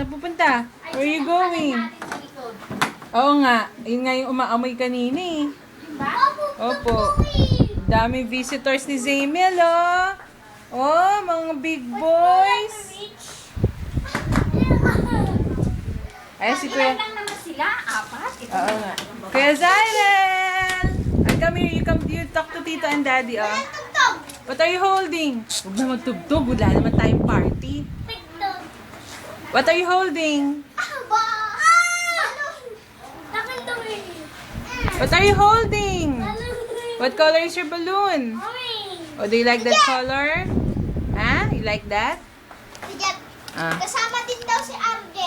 Saan pupunta? Where are you going? Oo nga. Yun nga yung umaamoy kanina eh. Opo. Dami visitors ni Zamel, oh. Oh, mga big boys. Ay, si Kuya. Lang naman sila, apat. Oo nga. Kuya Zyrel! Ay, come here. You talk to Tito and Daddy, oh. What are you holding? Huwag na magtugtog. Wala naman tayong party. What are you holding? What are you holding? What color is your balloon? Oh, do you like that color? Ha? You like that? Ah. Kasama din daw si RJ.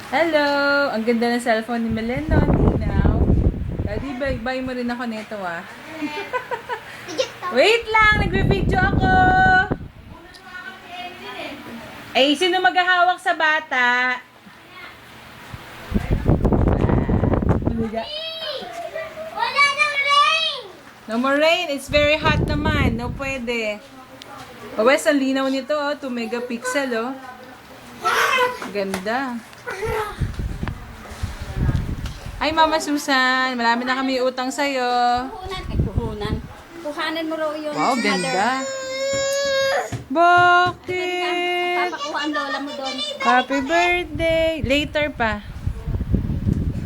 Hello! Ang ganda ng cellphone ni Meleno. Ninaw. Daddy, buy mo rin ako nito, ah. Wait lang! Nagbe-video ako! Ay, sino maghahawak sa bata? Wala nang rain! No more rain. It's very hot naman. No pwede. Oh, Wes, ang linaw nito, oh. 2 megapixel, oh. Ganda. Ay, Mama Susan. Marami na kami utang sa'yo. Puhunan. Ay, puhunan. Puhanan mo raw yun. Wow, sa ganda. mother. Bakit? Papakuha ang lola mo doon. Happy birthday. Later pa.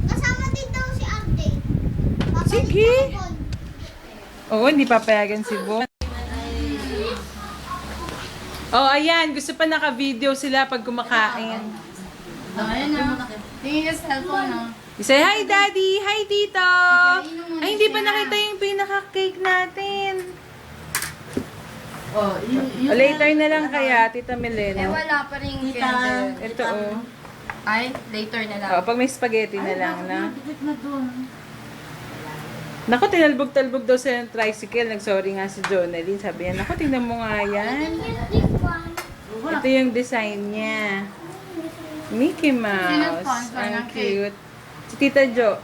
Kasama din daw si RJ. Sige. Oo, hindi papayagan si Bon. Oh, ayan. Gusto pa naka-video sila pag kumakain. Ayan na. Tingin yung cellphone na. Say hi, Daddy. Hi, Tito. Ay, hindi pa nakita yung pinaka-cake natin. Oh, O, later na lang kaya, Tita Eh, Meleno. wala pa rin Tita. candle. Ito, oh. Ay, later na lang. Oh, pag may spaghetti na lang, na. Dikit na doon. Naku, tinalbog-talbog daw sa tricycle. Nag-sorry nga si Jonalyn. Sabi niya, naku, tingnan mo nga yan. Ito yung design niya. Mickey Mouse. Ang cute. Si Tita Jo.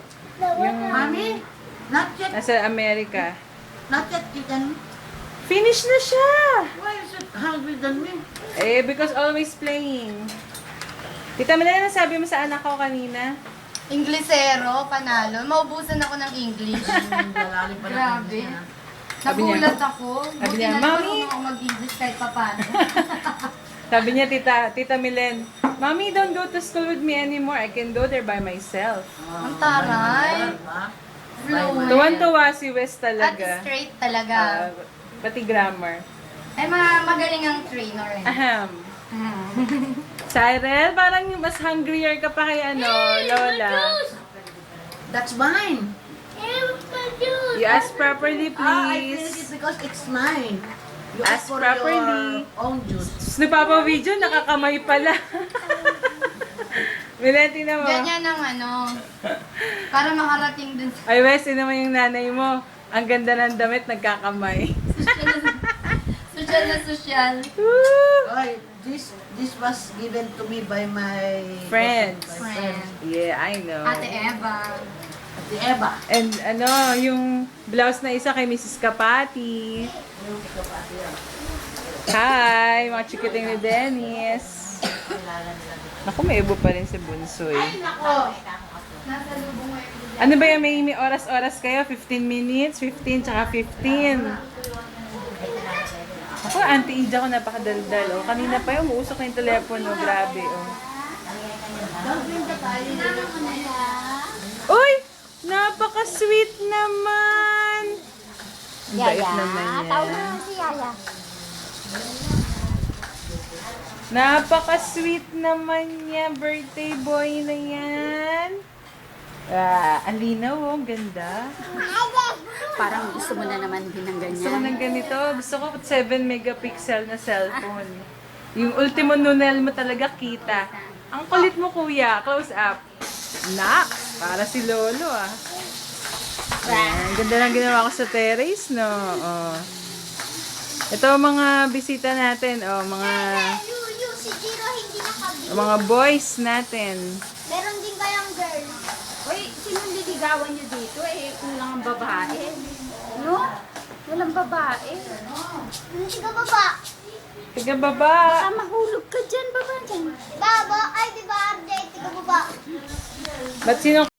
Yung Mami, not yet, nasa Amerika. not yet eaten. Finish na siya! Why is it hungry than me? Eh, because always playing. Tita Melena, sabi mo sa anak ko kanina? Inglesero, panalo. Maubusan ako ng English. Lalalim pa Grabe. Sabi niya- Nagulat ako. sabi niya, Buti na "Mami." marunong ako mag-English kahit papaano. Sabi niya, Tita Milen, Mommy, don't go to school with me anymore. I can go there by myself. Ang taray. Fluent. Tuwan-tuwa si Wes At talaga. straight talaga. Pati grammar. Ay, magaling ang trainer eh. Aham. Cyril, parang mas hungrier ka pa kay Lola. That's mine. You ask properly, I finish please. it because it's mine. You Ask ask for properly. your own juice. Tapos nagpapa-video, nakakamay pala. Milenti na mo. Ganyan ang para makarating dun sa Ay, Wes, yun naman yung nanay mo. Ang ganda ng damit, nagkakamay. social na social. Woo! Oy, this was given to me by my Friends. My friends. Yeah, I know. Ate Eva. Ate Eva. And yung blouse na isa kay Mrs. Kapati. Hi, mga chikiting ni Dennis. Naku, may ibo pa rin si Bunsoy. Nasa lubong mo Ano ba yung may oras-oras kayo? 15 minutes? 15 tsaka 15. Ako, Auntie Ida ko napakadaldal. Oh. Kanina pa yung umuusok na yung telepono. Grabe. Oh. Uy! Napaka-sweet naman! Ang bait naman niya. Si Yaya. Napaka-sweet naman niya. Birthday boy na yan. Ang linaw, oh. Ang ganda. Parang gusto mo na naman din ng Gusto ko ng ganito. Gusto ko 7 megapixel na cellphone. Yung ultimo nunel mo talaga kita. Ang kulit mo, kuya. Close up. Nak! Para si Lolo, ah. Ayan, ganda lang ginawa ko sa terrace, no? Oh. Ito ang mga bisita natin. Oh, Si Jiro hindi nakabili. mga boys natin. Meron din kayang girl. Uy, sinong liligawan niyo dito? Eh, kulang ang babae. No? Walang babae. Hindi ka baba. Tiga baba. Mahulog ka dyan, baba dyan. Baba, ay di ba? Ba't sino